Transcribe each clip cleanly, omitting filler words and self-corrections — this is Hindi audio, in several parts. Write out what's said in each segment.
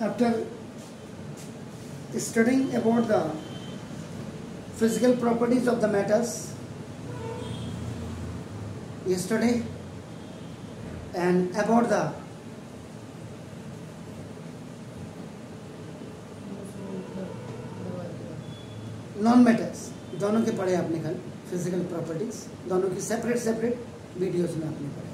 After studying about the physical properties of the metals yesterday and about the non metals, दोनों के पढ़े आपने कल फिजिकल प्रॉपर्टीज, दोनों की सेपरेट सेपरेट वीडियोस में आपने पढ़े।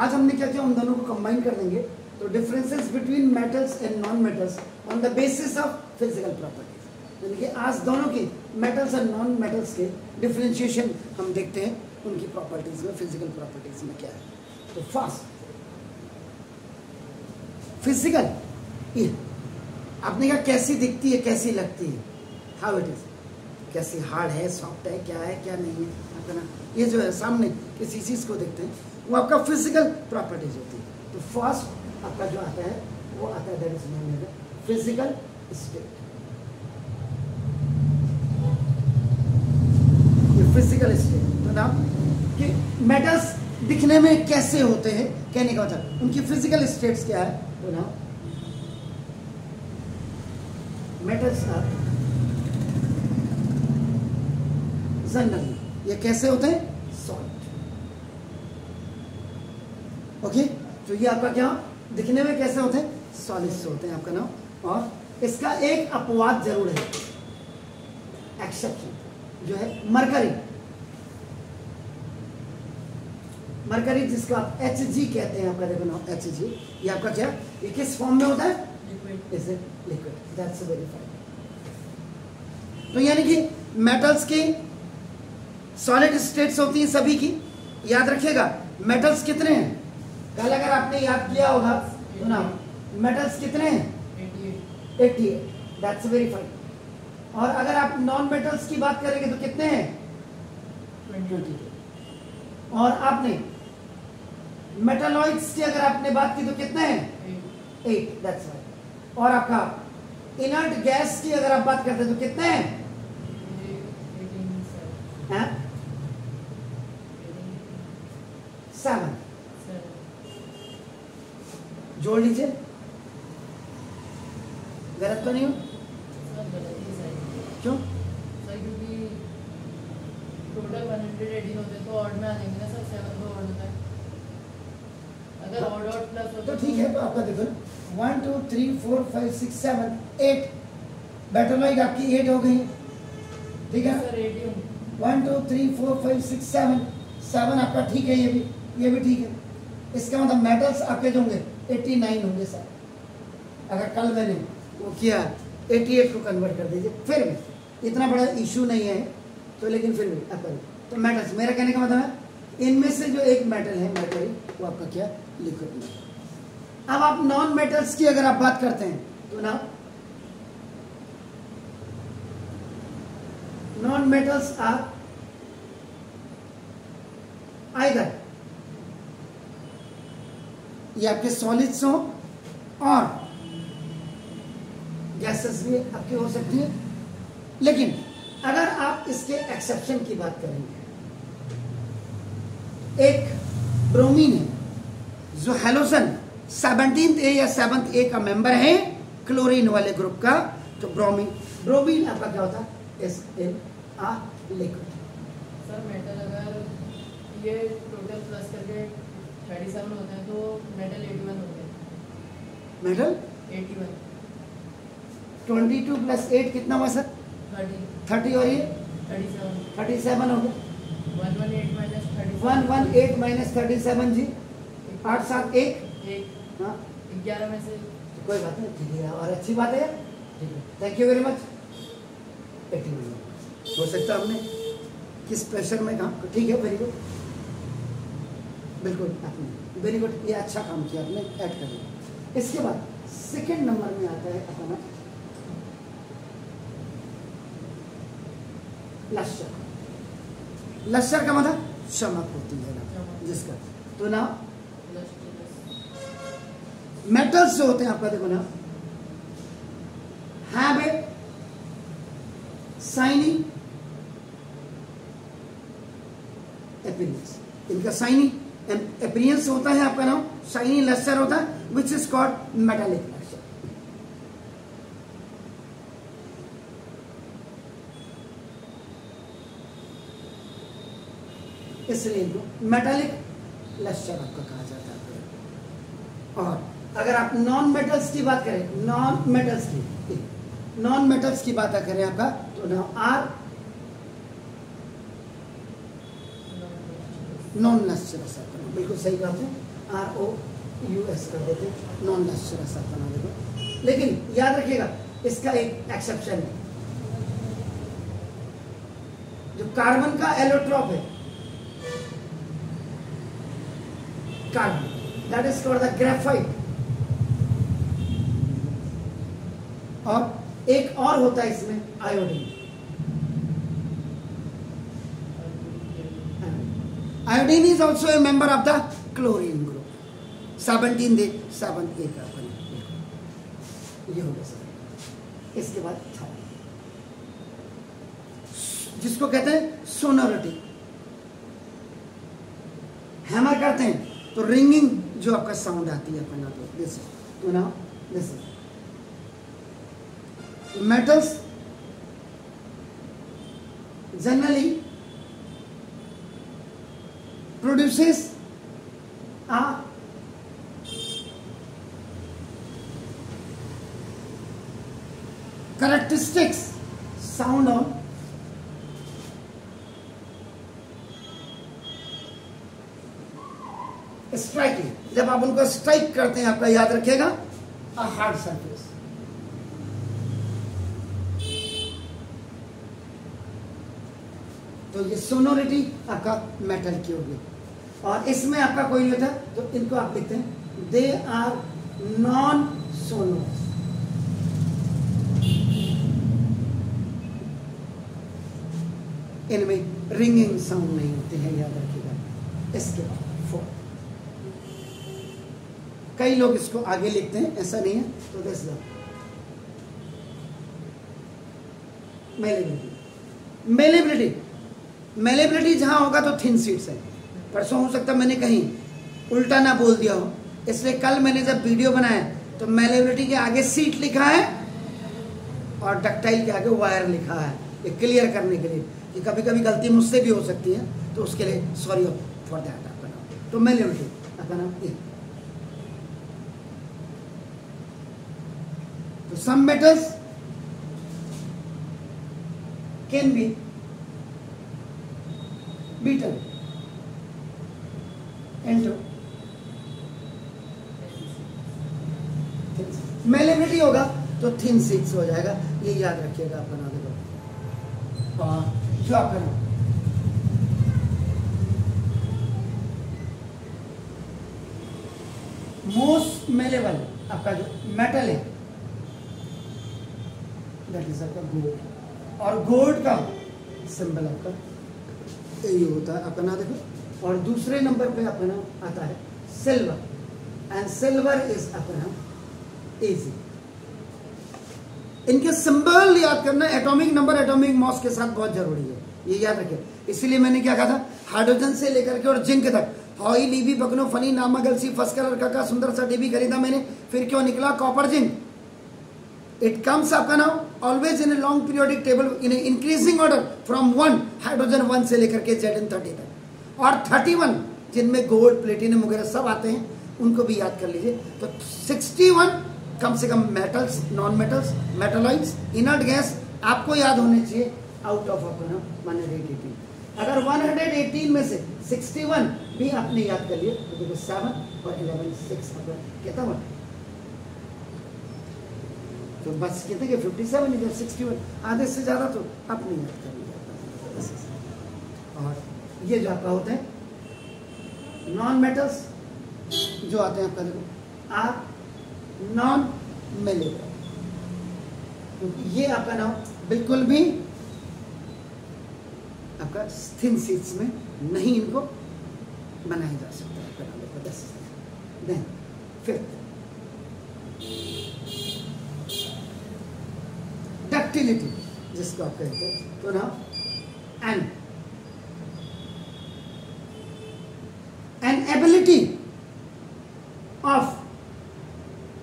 आज हमने क्या किया, उन दोनों को कंबाइन कर देंगे तो differences between metals and non metals on the basis of physical properties, यानी कि आज दोनों की मेटल्स और नॉन मेटल्स के डिफरेंशिएशन हम देखते हैं उनकी प्रॉपर्टीज में, फिजिकल प्रॉपर्टीज में क्या है। तो फर्स्ट फिजिकल, आपने कहा कैसी दिखती है, कैसी लगती है, हाउ इट इज, कैसी हार्ड है, सॉफ्ट है, क्या है क्या नहीं है, आपका ना ये जो है सामने किसी चीज को देखते हैं वो आपका फिजिकल प्रॉपर्टीज होती है। तो फर्स्ट आपका जो आता है वो आता है that is known as physical state. ये फिजिकल स्टेट तो ना कि मेटल्स दिखने में कैसे होते हैं, कहने का मतलब उनकी फिजिकल स्टेट्स क्या है। तो ना मेटल्स आर जनरली ये कैसे होते हैं, सॉलिड। ओके, तो ये आपका क्या दिखने में कैसे होते हैं, सॉलिड्स होते हैं आपका नाम। और इसका एक अपवाद जरूर है, एक्सेप्शन जो है मरकरी। मरकरी जिसको आप Hg कहते हैं, आपका देखो नाम Hg, ये आपका क्या, ये किस फॉर्म में होता है, is it liquid, that's verified. तो यानी कि मेटल्स की सॉलिड स्टेट्स होती हैं सभी की, याद रखिएगा। मेटल्स कितने हैं, कल अगर आपने याद किया होगा तो ना मेटल्स कितने हैं, 88, दैट्स वेरीफाइड। और अगर आप नॉन मेटल्स की बात करेंगे तो कितने हैं, 22। और आपने मेटालॉइड्स की अगर आपने बात की तो कितने हैं, 8, दैट्स राइट। और आपका इनर्ट गैस की अगर आप बात करते हैं तो कितने हैं, 7। जोड़ लीजिए, गलत तो नहीं हो, क्यों, क्योंकि टोटल 118 होते तो ऑड में आ जाएंगे ना सर, 7 तो ऑड होता है, अगर ऑड ऑड प्लस हो तो ठीक है। तो आपका देखो 1 2 3 4 5 6 7 8 बैटरलॉइड आपकी 8 हो गई, ठीक है सर 8 ही 1 2 3 4 5 6 7 आपका ठीक है, ये भी ठीक है। इसका मतलब मेटल्स आपके जो होंगे 89 होंगे सर। अगर कल मैंने वो किया 88 को कन्वर्ट कर दीजिए, फिर भी इतना बड़ा इशू नहीं है तो, लेकिन फिर भी अपन तो मेटल्स, मेरा कहने का मतलब है इनमें से जो एक मेटल है मरकरी, वो आपका क्या, लिक्विड में। अब आप नॉन मेटल्स की अगर आप बात करते हैं तो ना नॉन मेटल्स आर आइदर ये आपके सॉलिड्स हो और गैसेस भी आपकी हो सकती है। लेकिन अगर आप इसके एक्सेप्शन की बात करेंगे, एक ब्रोमीन है जो हेलोजन 17th A या 7th A का मेंबर है क्लोरीन वाले ग्रुप का, तो ब्रोमीन आपका क्या होता है, SN लिक्विड। सर मेटल अगर ये टोटल प्लस करके 37 होते हैं तो मेटल 81 होते हैं, मेटल 81, 22 + 8 कितना हुआ सर, 30 और ये 37 हो गया। 118 - 37 जी, 8 7 1, हाँ 11 में से कोई बात नहीं, ठीक है और अच्छी बात है, ठीक है, थैंक यू वेरी मच। 81 हो सकता है हमने किस प्रेशर में काम, ठीक है, वेरी गुड, बिल्कुल आपने वेरी गुड, ये अच्छा काम किया आपने, ऐड कर दिया। इसके बाद सेकंड नंबर में आता है अपना लश्कर। लश्कर का मतलब चमक होती है ना जिसका, तो ना मेटल्स जो होते हैं आपका देखो ना हैव ए शाइनी अपीयरेंस, इनका शाइनी अपीयरेंस होता है आपका नाम, शाइनी लस्टर होता है, which is called metallic lustre. इसलिए इनको मेटालिक लस्टर आपका कहा जाता है। और अगर आप नॉन मेटल्स की बात करें, नॉन मेटल्स की बात करें आपका, तो नाउ आर नॉन लस्टरस, बिल्कुल सही कहा आपने, ROUS कर देते, नॉन लस्टरस आप बना देते। लेकिन याद रखिएगा इसका एक एक्सेप्शन है, जो कार्बन का एलोट्रॉप है, carbon, that is called the graphite. और एक और होता है इसमें iodine. Iodine is also a member of the chlorine group. 17 they 7A का बना, ये हो गया सर। इसके बाद जिसको कहते हैं सोनोरिटी, हैमर करते हैं तो रिंगिंग जो आपका साउंड आती है अपना, तो दिस तो now this metals generally produces a characteristics sound on striking. जब आप उनको स्ट्राइक करते हैं, आपका याद रखिएगा, a hard surface। तो ये सोनोरिटी आपका मेटल की होगी। और इसमें आपका कोई नहीं होता, तो इनको आप लिखते हैं दे आर नॉन सोनोरस। इनमें रिंगिंग साउंड नहीं होते हैं, याद रखिएगा। इसके बाद 4, कई लोग इसको आगे लिखते हैं, ऐसा नहीं है। तो दिस मेलेबिलिटी जहां होगा तो थिन सीट्स है। परसों हो सकता मैंने कहीं उल्टा ना बोल दिया हो, इसलिए कल मैंने जब वीडियो बनाया तो मेलेबिलिटी के आगे सीट लिखा है और डक्टाइल के आगे वायर लिखा है, ये क्लियर करने के लिए कि कभी कभी गलती मुझसे भी हो सकती है, तो उसके लिए सॉरी फॉर दैट आपका नाम। तो मेलेबिलिटी आपका नाम ये। तो some metals can be beaten into malleability होगा तो थिन सीट्स हो जाएगा, ये याद रखिएगा आप बना देगा। जो आप करना मोस्ट मेलेबल आपका जो मेटल है दैट इज आपका गोल्ड। और गोल्ड का सिंबल आपका ये होता है आपका ना, देखो। और दूसरे नंबर पे आपका नाम आता है सिल्वर, एंड सिल्वर इज आपका नाम एजी। इनके सिंबल याद करना एटॉमिक नंबर, एटॉमिक मास के साथ बहुत जरूरी है, ये याद रखिए। इसीलिए मैंने क्या कहा था, हाइड्रोजन से लेकर के और जिंक तक, हॉई लीबी बकनो फनी नामा गलसी फर्स्ट कलर का सुंदर सा डीबी खरीदा मैंने, फिर क्यों निकला कॉपर जिंक। It comes आपका नाम always in a long periodic table in an increasing order from 1 hydrogen 1 से लेकर के Zn30 तक, और 31 जिनमें गोल्ड प्लेटिनम वगैरह सब आते हैं, उनको भी याद कर लीजिए। तो 61 कम से कम metals, non metals, metalloids, inert gas आपको याद होने चाहिए आउट ऑफ अपना 118। अगर 118 में से 61 भी आपने याद कर लिया तो देखो 7 और 11 6 कितना हुआ, तो बस कहते कि 57 इधर 61, आधे से ज्यादा तो अपने याद कर लिया। और ये जो आपका होता है नॉन मेटल्स जो आते हैं आपका देखो आर नॉन मेलेबल, तो ये आपका नाम बिल्कुल भी आपका थिन सीट्स में नहीं इनको बनाया जा सकता है आपका नाम देखो 10। देन फिफ्थ डक्टिलिटी जिसको आप कहते हैं, तो ना एन एबिलिटी ऑफ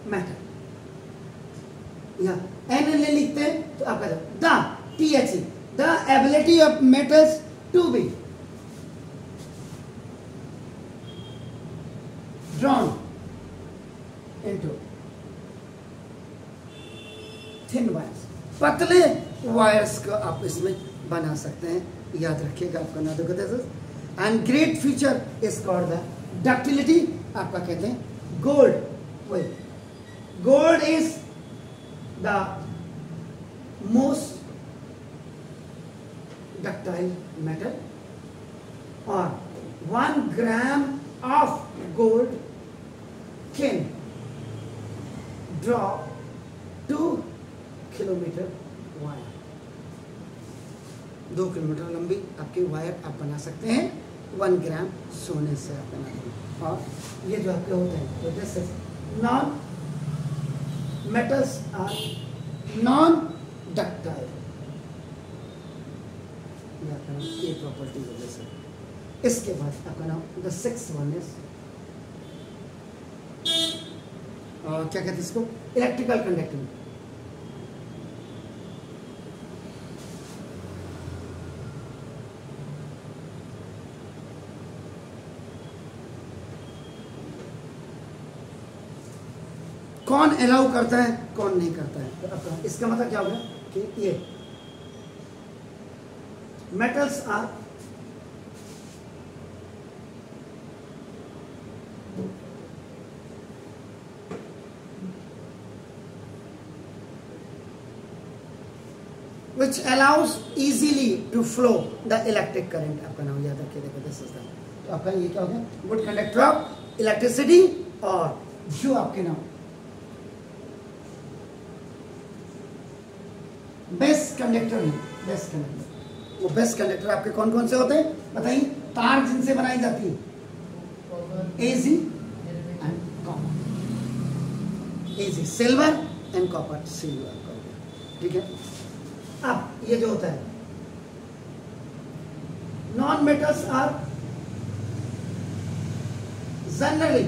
मैटर, या एन लिखते हैं तो आपका the THE the ability of metals to be into thin wires, पतले वायर्स को आप इसमें बना सकते हैं, याद रखिएगा आपका ना। देखो this is and great feature is called the ductility, आपका कहते हैं gold. Gold is the most ductile metal, और 1 gram of gold can draw 2 kilometer wire. 2 kilometre लंबी आपकी वायर आप बना सकते हैं 1 ग्राम सोने से आप बना देंगे। और ये जो आपके होते हैं, तो this is non metals are non ductile, ये प्रॉपर्टी वजह से। इसके बाद आपका नाम द 6th वन इज क्या कहते हैं इसको, इलेक्ट्रिकल कंडक्टिविटी। कौन अलाउ करता है, कौन नहीं करता है। तो अब इसका मतलब क्या होगा कि ये metals are which allows easily to flow the electric current। आपका नाम याद रखिए, देखो दिस इज द, तो आपका ये क्या हो गया, गुड कंडक्टर ऑफ इलेक्ट्रिसिटी। और जो आपके नाम बेस्ट कंडक्टर है, बेस्ट कंडक्टर, वो बेस्ट कंडक्टर आपके कौन कौन से होते हैं बताइए, तार जिनसे बनाई जाती है, A G and copper, A G silver and copper silver का हो गया, ठीक है। अब ये जो होता है non metals are generally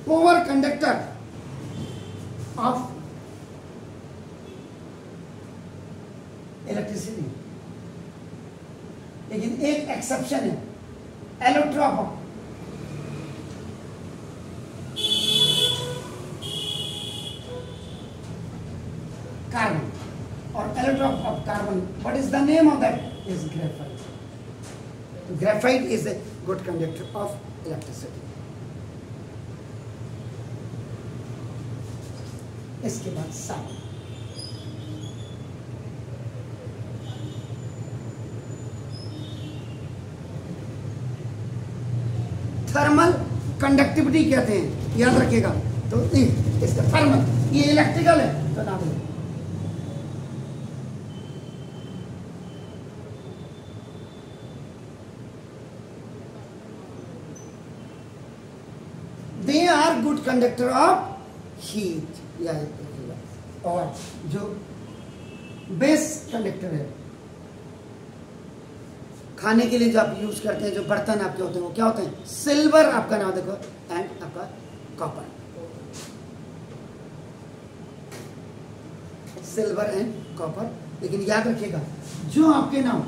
power conductor of electricity. लेकिन एक एक्सेप्शन है, एलोट्रोप कार्बन, और allotrope of carbon, what is the name of that is graphite. Graphite is a good conductor of electricity. इसके बाद साइड, थर्मल कंडक्टिविटी कहते हैं, याद रखिएगा। तो इसका थर्मल, ये इलेक्ट्रिकल है तो नाम है। They are good conductor of heat, याद रखिएगा। और जो बेस कंडक्टर है, खाने के लिए जो आप यूज करते हैं, जो बर्तन आपके होते हैं वो क्या होते हैं, सिल्वर आपका नाम देखो, एंड आपका कॉपर, सिल्वर एंड कॉपर। लेकिन याद रखिएगा जो आपके नाम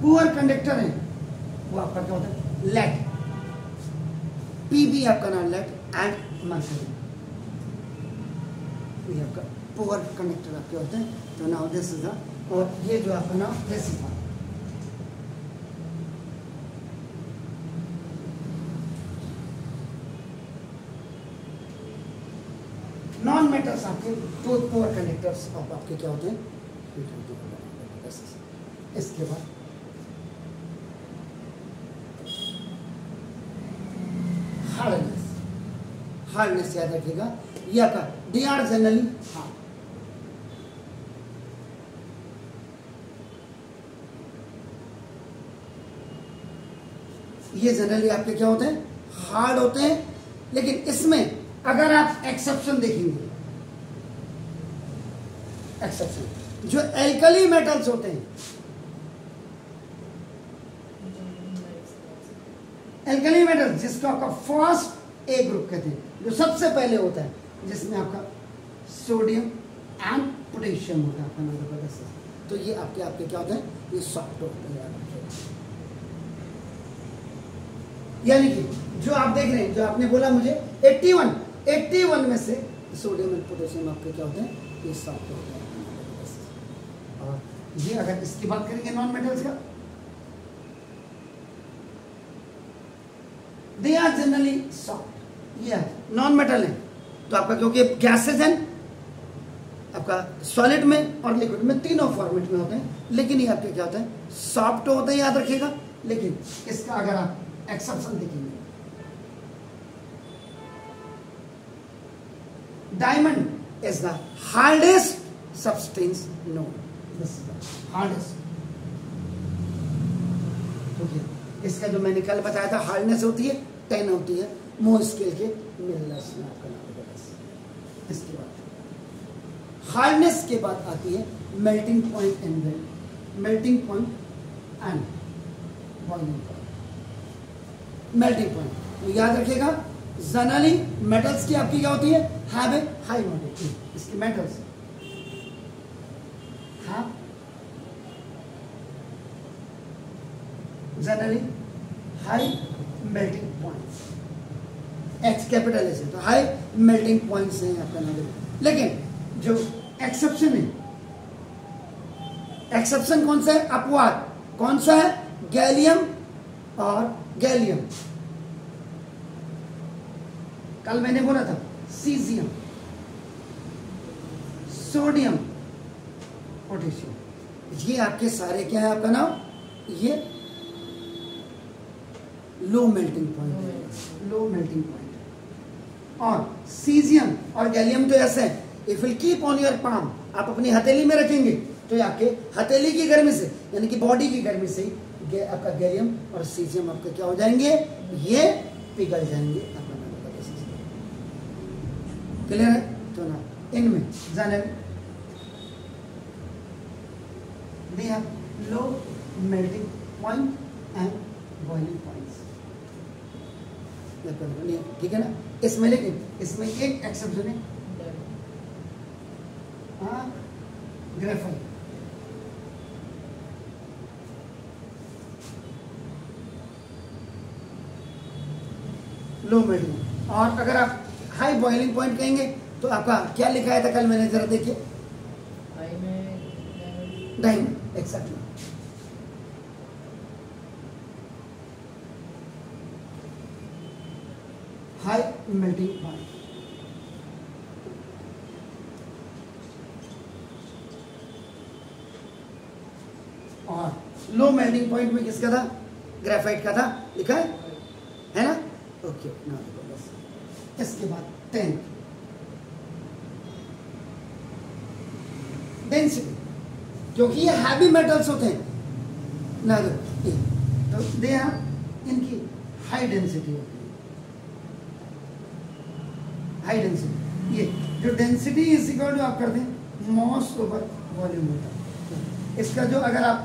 पुअर कंडक्टर है वो आपका क्या होता है, लेड, पीबी आपका नाम लेड एंड मर्करी, ये आपका पुअर कंडक्टर आपके होते हैं। तो नाउ दिस इज द, और ये जो आपका नाम दिस इज नॉन मेटल्स आपके टू पुअर कंडक्टर्स ऑफ आपके क्या होते हैं, इसके बाद हार्डनेस, हार्डनेस याद रखिएगा, ये आपका दे आर जनरली हार्ड, ये जनरली आपके क्या होते हैं, हार्ड होते हैं। लेकिन इसमें अगर आप एक्सेप्शन देखेंगे, एक्सेप्शन जो एल्कली मेटल्स होते हैं, एल्कली मेटल जिसको आपका फर्स्ट ए ग्रुप कहते हैं, जो सबसे पहले होता है, जिसमें आपका सोडियम एंड पोटेशियम होता है आपका नंबर, तो ये आपके क्या होते हैं, ये सॉफ्ट होते हैं। यानी कि जो आप देख रहे हैं, जो आपने बोला मुझे 81 में से सोडियम एंड पोटेशियम आपके क्या होते हैं, ये सॉफ्ट होते हैं। और ये अगर इसकी बात करेंगे नॉन मेटल्स का, दे आर जनरली सॉफ्ट, ये नॉन मेटल है। तो आपका क्योंकि गैसेज हैं आपका सॉलिड में और लिक्विड में, तीनों फॉर्मेट में होते हैं, लेकिन ये आपके क्या होते हैं, सॉफ्ट होते हैं, याद रखिएगा। लेकिन इसका अगर आप एक्सेप्शन देखेंगे, diamond is the hardest substance known, this is the hardest. Okay, इसका जो मैंने कल बताया था हार्डनेस होती है 10 होती है, मोह स्केल के मिलर्स में आपका नाम है। इसके बाद हार्डनेस के बाद आती है melting point and melting point and boiling point. Melting point तो याद रखिएगा, जनरली मेटल्स की आपकी क्या होती है, हैव ए हाई मोटिविटी, इसके metals have generally high melting points, x capital S है तो हाई मेल्टिंग पॉइंट्स हैं आपका नाम। लेकिन जो एक्सेप्शन है, एक्सेप्शन कौन सा है, अपवाद कौन सा है, गैलियम और गैलियम। कल मैंने बोला था सीजियम, सोडियम, पोटेशियम, ये आपके सारे क्या है आपका नाम, ये low melting point, low melting point. और सीजियम और गैलियम तो ऐसे है, if will keep on your palm, आप अपनी हथेली में रखेंगे तो ये आपके हथेली की गर्मी से, यानी कि बॉडी की गर्मी से आपका गैलियम और सीजियम आपके क्या हो जाएंगे, ये पिघल जाएंगे। क्लियर है? तो ना इनमें general they have low melting point and boiling points, ठीक है ना। इसमें लेकिन इसमें एक एक्सेप्शन है, ग्रेफाइट। लो मेल्टिंग, और अगर आप हाई बॉइलिंग पॉइंट कहेंगे तो आपका क्या लिखा है था कल मैंने, जरा देखिए, हाई में diamond, exactly. High melting point, और लो मेल्टिंग पॉइंट में किसका था, ग्रेफाइट का था, लिखा है ना। ओके, ना देखो बस। इसके बाद 10 डेंसिटी, क्योंकि ये हैवी मेटल्स होते हैं ना, तो दे इनकी हाई डेंसिटी होती है, हाई डेंसिटी। ये जो डेंसिटी इज इक्वल टू आप करते हैं मास ओवर वॉल्यूम होता है। इसका जो अगर आप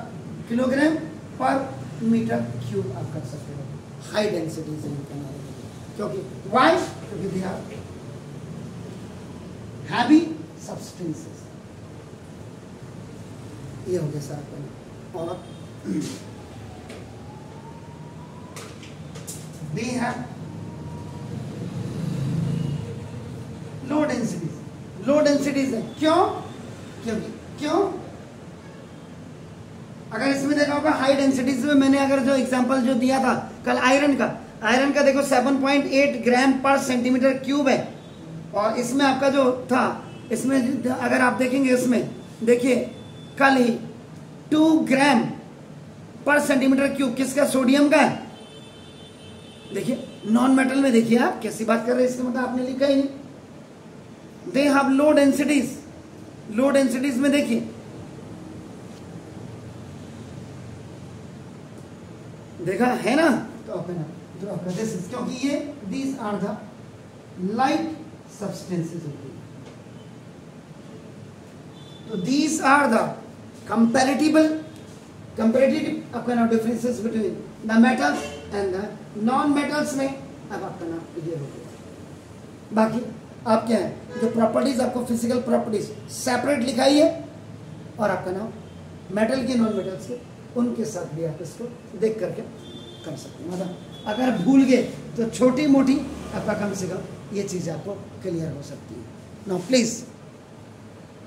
किलोग्राम पर मीटर क्यूब आप कर सकते हो, हाई डेंसिटी से इनका नाम, क्योंकि वाई, क्योंकि दे आर हैवी सब्सटेंसेस। ये हो गया सर आपका। और they have low densities, low densities है, क्यों, क्यों अगर इसमें देखा होगा हाई डेंसिटीज में, मैंने अगर जो एग्जांपल जो दिया था कल आयरन का देखो 7.8 ग्राम पर सेंटीमीटर क्यूब है, और इसमें आपका जो था, इसमें अगर आप देखेंगे, इसमें देखिए कल ही 2 ग्राम पर सेंटीमीटर क्यूब किसका, सोडियम का है। देखिए नॉन मेटल में देखिए आप कैसी बात कर रहे हैं, इसका मतलब आपने लिखा ही नहीं। They have low densities, low densities में देखिए, देखा है ना, तो अपना जो आपका दिस इज, क्योंकि ये these are the light substances होती है, तो दीज आर द कंपैरेटिव आपका नाम differences between the metals and the non metals में। अब आपका नाम ये हो गया। बाकी आप क्या है, जो प्रॉपर्टीज आपको फिजिकल प्रॉपर्टीज सेपरेट लिखाई है, और आपका नाम मेटल के नॉन मेटल्स के उनके साथ भी आप इसको देख करके कर सकते हैं। अगर भूल गए तो छोटी मोटी आपका कम से कम ये चीज़ आपको क्लियर हो सकती है। Now please